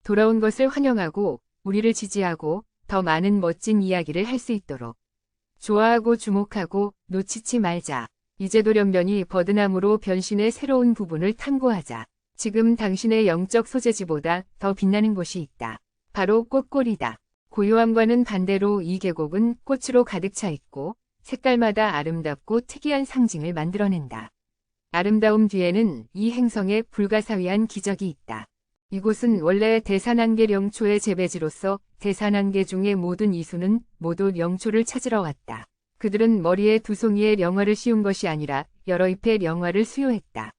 돌아온 것을 환영하고 우리를 지지하고 더 많은 멋진 이야기를 할 수 있도록 좋아하고 주목하고 놓치지 말자. 이제 돌연변이 버드나무로 변신의 새로운 부분을 탐구하자. 지금 당신의 영적 소재지보다 더 빛나는 곳이 있다. 바로 꽃골이다. 고요함과는 반대로 이 계곡은 꽃으로 가득 차 있고 색깔마다 아름답고 특이한 상징을 만들어낸다. 아름다움 뒤에는 이 행성에 불가사의한 기적이 있다. 이곳은 원래 대산안개 영초의 재배지로서 대산안개 중의 모든 이수는 모두 영초를 찾으러 왔다. 그들은 머리에 두 송이의 령화를 씌운 것이 아니라 여러 잎의 령화를 수요했다.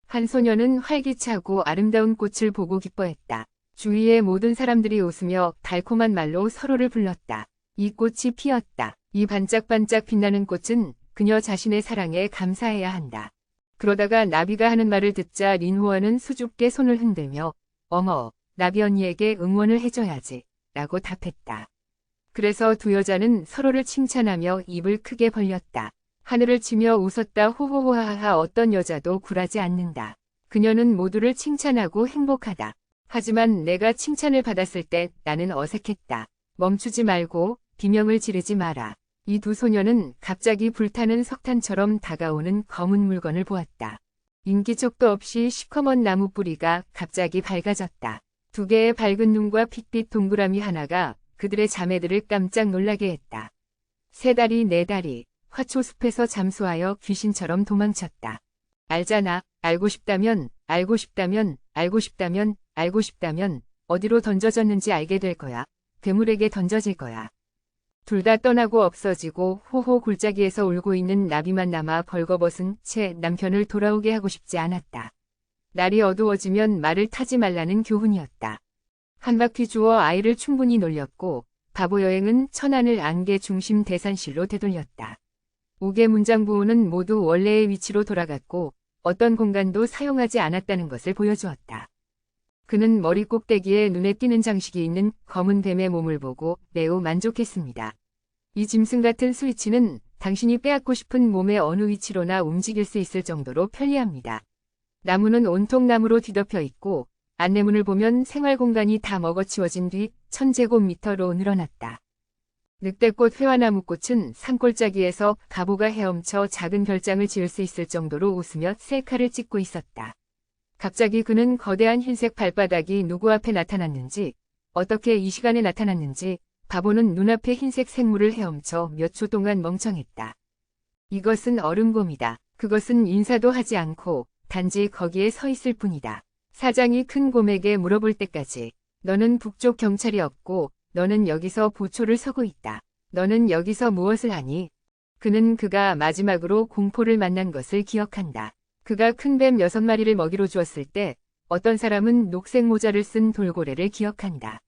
한 소녀는 활기차고 아름다운 꽃을 보고 기뻐했다. 주위의 모든 사람들이 웃으며 달콤한 말로 서로를 불렀다. 이 꽃이 피었다. 이 반짝반짝 빛나는 꽃은 그녀 자신의 사랑에 감사해야 한다. 그러다가 나비가 하는 말을 듣자 린호어는 수줍게 손을 흔들며 어머, 나비 언니에게 응원을 해줘야지 라고 답했다. 그래서 두 여자는 서로를 칭찬하며 입을 크게 벌렸다. 하늘을 치며 웃었다. 호호호하하. 어떤 여자도 굴하지 않는다. 그녀는 모두를 칭찬하고 행복하다. 하지만 내가 칭찬을 받았을 때 나는 어색했다. 멈추지 말고 비명을 지르지 마라. 이 두 소녀는 갑자기 불타는 석탄처럼 다가오는 검은 물건을 보았다. 인기척도 없이 시커먼 나무 뿌리가 갑자기 밝아졌다. 두 개의 밝은 눈과 핏빛 동그라미 하나가 그들의 자매들을 깜짝 놀라게 했다. 세 다리 네 다리, 화초숲에서 잠수하여 귀신처럼 도망쳤다. 알잖아. 알고 싶다면, 알고 싶다면, 알고 싶다면, 알고 싶다면 어디로 던져졌는지 알게 될 거야. 괴물에게 던져질 거야. 둘 다 떠나고 없어지고 호호 골짜기에서 울고 있는 나비만 남아 벌거벗은 채 남편을 돌아오게 하고 싶지 않았다. 날이 어두워지면 말을 타지 말라는 교훈이었다. 한 바퀴 주워 아이를 충분히 놀렸고 바보 여행은 천안을 안개 중심 대산실로 되돌렸다. 5개 문장 부호는 모두 원래의 위치로 돌아갔고 어떤 공간도 사용하지 않았다는 것을 보여주었다. 그는 머리 꼭대기에 눈에 띄는 장식이 있는 검은 뱀의 몸을 보고 매우 만족했습니다. 이 짐승 같은 스위치는 당신이 빼앗고 싶은 몸의 어느 위치로나 움직일 수 있을 정도로 편리합니다. 나무는 온통 나무로 뒤덮여 있고 안내문을 보면 생활 공간이 다 먹어치워진 뒤 1000제곱미터로 늘어났다. 늑대꽃 회화나무꽃은 산골짜기에서 가보가 헤엄쳐 작은 별장을 지을 수 있을 정도로 웃으며 셀카를 찍고 있었다. 갑자기 그는 거대한 흰색 발바닥이 누구 앞에 나타났는지, 어떻게 이 시간에 나타났는지, 바보는 눈앞에 흰색 생물을 헤엄쳐 몇 초 동안 멍청했다. 이것은 얼음곰이다. 그것은 인사도 하지 않고 단지 거기에 서 있을 뿐이다. 사장이 큰 곰에게 물어볼 때까지 너는 북쪽 경찰이었고 너는 여기서 보초를 서고 있다. 너는 여기서 무엇을 하니? 그는 그가 마지막으로 공포를 만난 것을 기억한다. 그가 큰 뱀 6마리를 먹이로 주었을 때 어떤 사람은 녹색 모자를 쓴 돌고래를 기억한다.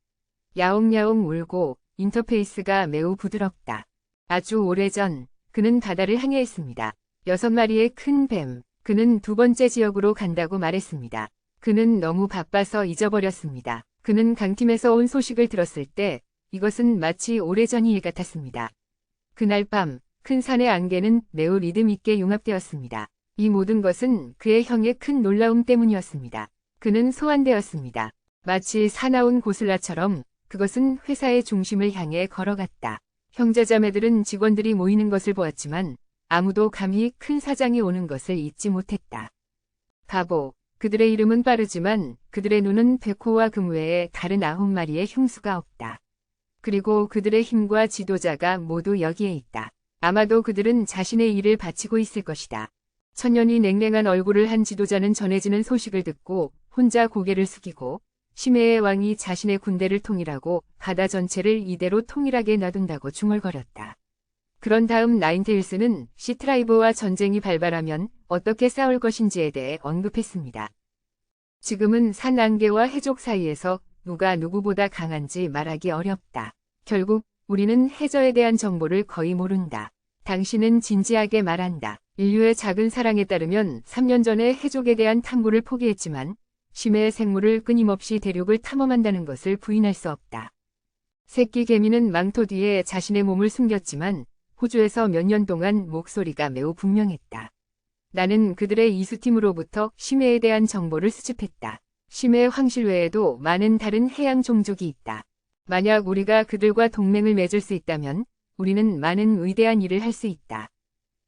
야옹야옹 울고 인터페이스가 매우 부드럽다. 아주 오래전 그는 바다를 항해했습니다. 6마리의 큰 뱀. 그는 두 번째 지역으로 간다고 말했습니다. 그는 너무 바빠서 잊어버렸습니다. 그는 강팀에서 온 소식을 들었을 때 이것은 마치 오래전의 일 같았습니다. 그날 밤 큰 산의 안개는 매우 리듬 있게 융합되었습니다. 이 모든 것은 그의 형의 큰 놀라움 때문이었습니다. 그는 소환되었습니다. 마치 사나운 고슬라처럼 그것은 회사의 중심을 향해 걸어갔다. 형제자매들은 직원들이 모이는 것을 보았지만 아무도 감히 큰 사장이 오는 것을 잊지 못했다. 바보. 그들의 이름은 빠르지만 그들의 눈은 백호와 금 외에 다른 9마리의 흉수가 없다. 그리고 그들의 힘과 지도자가 모두 여기에 있다. 아마도 그들은 자신의 일을 바치고 있을 것이다. 천년이 냉랭한 얼굴을 한 지도자는 전해지는 소식을 듣고 혼자 고개를 숙이고 심해의 왕이 자신의 군대를 통일하고 바다 전체를 이대로 통일하게 놔둔다고 중얼거렸다. 그런 다음 나인테일스는 시트라이버와 전쟁이 발발하면 어떻게 싸울 것인지에 대해 언급했습니다. 지금은 산 안개와 해족 사이에서 누가 누구보다 강한지 말하기 어렵다. 결국 우리는 해저에 대한 정보를 거의 모른다. 당신은 진지하게 말한다. 인류의 작은 사랑에 따르면 3년 전에 해족에 대한 탐구를 포기했지만 심해의 생물을 끊임없이 대륙을 탐험한다는 것을 부인할 수 없다. 새끼 개미는 망토 뒤에 자신의 몸을 숨겼지만 호주에서 몇 년 동안 목소리가 매우 분명했다. 나는 그들의 이수팀으로부터 심해에 대한 정보를 수집했다. 심해 황실 외에도 많은 다른 해양 종족이 있다. 만약 우리가 그들과 동맹을 맺을 수 있다면 우리는 많은 위대한 일을 할 수 있다.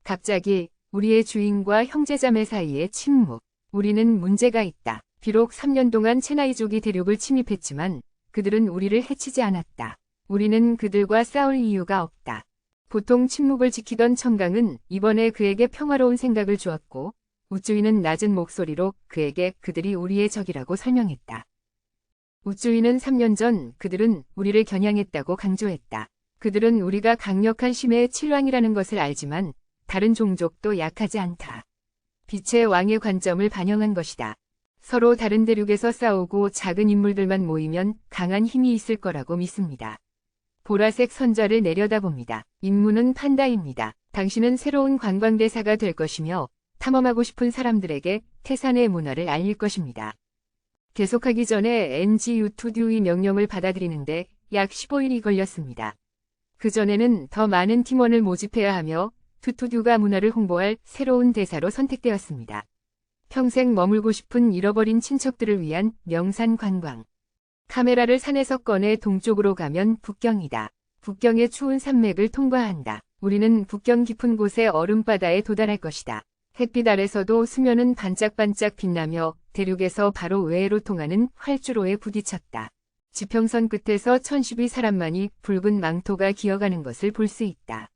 갑자기 우리의 주인과 형제자매 사이에 침묵. 우리는 문제가 있다. 비록 3년 동안 체나이족이 대륙을 침입했지만 그들은 우리를 해치지 않았다. 우리는 그들과 싸울 이유가 없다. 보통 침묵을 지키던 청강은 이번에 그에게 평화로운 생각을 주었고 우쭈이는 낮은 목소리로 그에게 그들이 우리의 적이라고 설명했다. 우쭈이는 3년 전 그들은 우리를 겨냥했다고 강조했다. 그들은 우리가 강력한 심해의 칠왕이라는 것을 알지만 다른 종족도 약하지 않다. 빛의 왕의 관점을 반영한 것이다. 서로 다른 대륙에서 싸우고 작은 인물들만 모이면 강한 힘이 있을 거라고 믿습니다. 보라색 선자를 내려다봅니다. 임무는 판다입니다. 당신은 새로운 관광대사가 될 것이며 탐험하고 싶은 사람들에게 태산의 문화를 알릴 것입니다. 계속하기 전에 NGU 투듀의 명령을 받아들이는데 약 15일이 걸렸습니다. 그전에는 더 많은 팀원을 모집해야 하며 투투듀가 문화를 홍보할 새로운 대사로 선택되었습니다. 평생 머물고 싶은 잃어버린 친척들을 위한 명산 관광. 카메라를 산에서 꺼내 동쪽으로 가면 북경이다. 북경의 추운 산맥을 통과한다. 우리는 북경 깊은 곳의 얼음바다에 도달할 것이다. 햇빛 아래서도 수면은 반짝반짝 빛나며 대륙에서 바로 외해로 통하는 활주로에 부딪혔다. 지평선 끝에서 1012사람만이 붉은 망토가 기어가는 것을 볼 수 있다.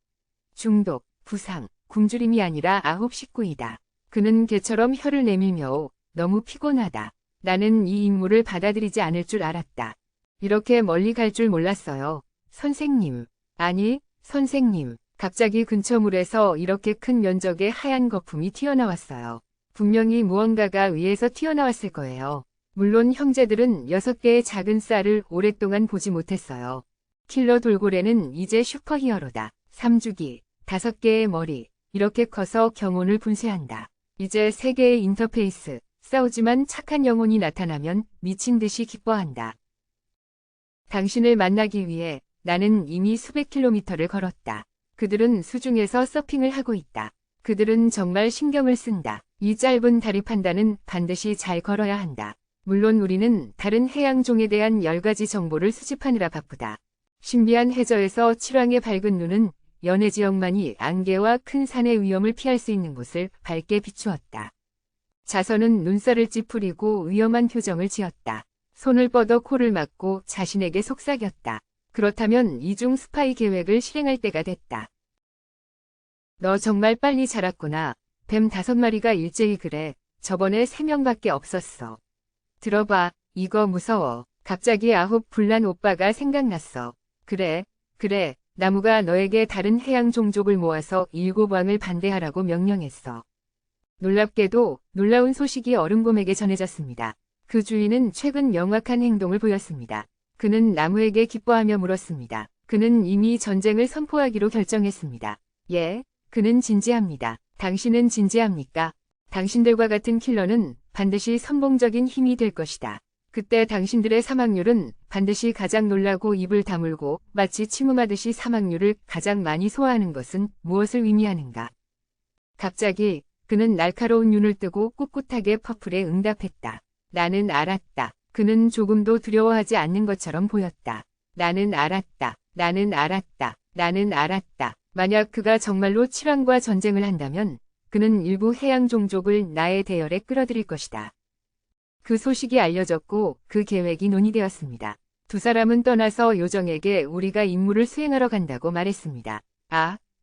중독, 부상, 굶주림이 아니라 9 식구이다. 그는 개처럼 혀를 내밀며 너무 피곤하다. 나는 이 임무를 받아들이지 않을 줄 알았다. 이렇게 멀리 갈 줄 몰랐어요. 선생님. 아니, 선생님. 갑자기 근처 물에서 이렇게 큰 면적의 하얀 거품이 튀어나왔어요. 분명히 무언가가 위에서 튀어나왔을 거예요. 물론 형제들은 6개의 작은 쌀을 오랫동안 보지 못했어요. 킬러 돌고래는 이제 슈퍼히어로다. 3주기, 5개의 머리, 이렇게 커서 경온을 분쇄한다. 이제 3개의 인터페이스, 싸우지만 착한 영혼이 나타나면 미친 듯이 기뻐한다. 당신을 만나기 위해 나는 이미 수백 킬로미터를 걸었다. 그들은 수중에서 서핑을 하고 있다. 그들은 정말 신경을 쓴다. 이 짧은 다리 판단은 반드시 잘 걸어야 한다. 물론 우리는 다른 해양종에 대한 10가지 정보를 수집하느라 바쁘다. 신비한 해저에서 칠왕의 밝은 눈은 연해 지역만이 안개와 큰 산의 위험을 피할 수 있는 곳을 밝게 비추었다. 자선은 눈살을 찌푸리고 위험한 표정을 지었다. 손을 뻗어 코를 막고 자신에게 속삭였다. 그렇다면 이중 스파이 계획을 실행할 때가 됐다. 너 정말 빨리 자랐구나. 뱀 5마리가 일제히 그래. 저번에 3명밖에 없었어. 들어봐. 이거 무서워. 갑자기 불난 오빠가 생각났어. 그래. 나무가 너에게 다른 해양 종족을 모아서 7왕을 반대하라고 명령했어. 놀랍게도 놀라운 소식이 얼음곰에게 전해졌습니다. 그 주인은 최근 명확한 행동을 보였습니다. 그는 나무에게 기뻐하며 물었습니다. 그는 이미 전쟁을 선포하기로 결정했습니다. 예, 그는 진지합니다. 당신은 진지합니까? 당신들과 같은 킬러는 반드시 선봉적인 힘이 될 것이다. 그때 당신들의 사망률은 반드시 가장 놀라고 입을 다물고 마치 침음하듯이 사망률을 가장 많이 소화하는 것은 무엇을 의미하는가? 갑자기 그는 날카로운 눈을 뜨고 꿋꿋하게 퍼플에 응답했다. 나는 알았다. 그는 조금도 두려워하지 않는 것처럼 보였다. 나는 알았다. 만약 그가 정말로 칠왕과 전쟁을 한다면 그는 일부 해양 종족을 나의 대열에 끌어들일 것이다. 그 소식이 알려졌고 그 계획이 논의되었습니다. 두 사람은 떠나서 요정에게 우리가 임무를 수행하러 간다고 말했습니다.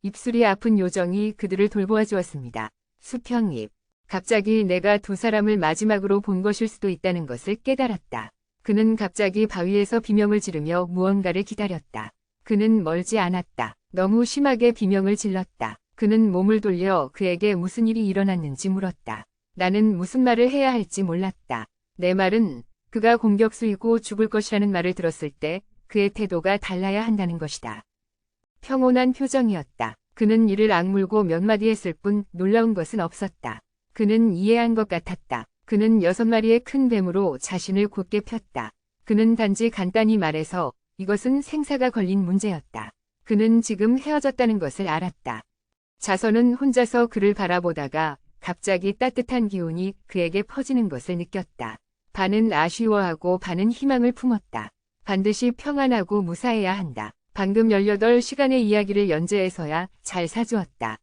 입술이 아픈 요정이 그들을 돌보아 주었습니다. 수평입. 갑자기 내가 두 사람을 마지막으로 본 것일 수도 있다는 것을 깨달았다. 그는 갑자기 바위에서 비명을 지르며 무언가를 기다렸다. 그는 멀지 않았다. 너무 심하게 비명을 질렀다. 그는 몸을 돌려 그에게 무슨 일이 일어났는지 물었다. 나는 무슨 말을 해야 할지 몰랐다. 내 말은 그가 공격수이고 죽을 것이라는 말을 들었을 때 그의 태도가 달라야 한다는 것이다. 평온한 표정이었다. 그는 이를 악물고 몇 마디 했을 뿐 놀라운 것은 없었다. 그는 이해한 것 같았다. 그는 6마리의 큰 뱀으로 자신을 곧게 폈다. 그는 단지 간단히 말해서 이것은 생사가 걸린 문제였다. 그는 지금 헤어졌다는 것을 알았다. 자선은 혼자서 그를 바라보다가 갑자기 따뜻한 기운이 그에게 퍼지는 것을 느꼈다. 반은 아쉬워하고 반은 희망을 품었다. 반드시 평안하고 무사해야 한다. 방금 18시간의 이야기를 연재해서야 잘 사주었다.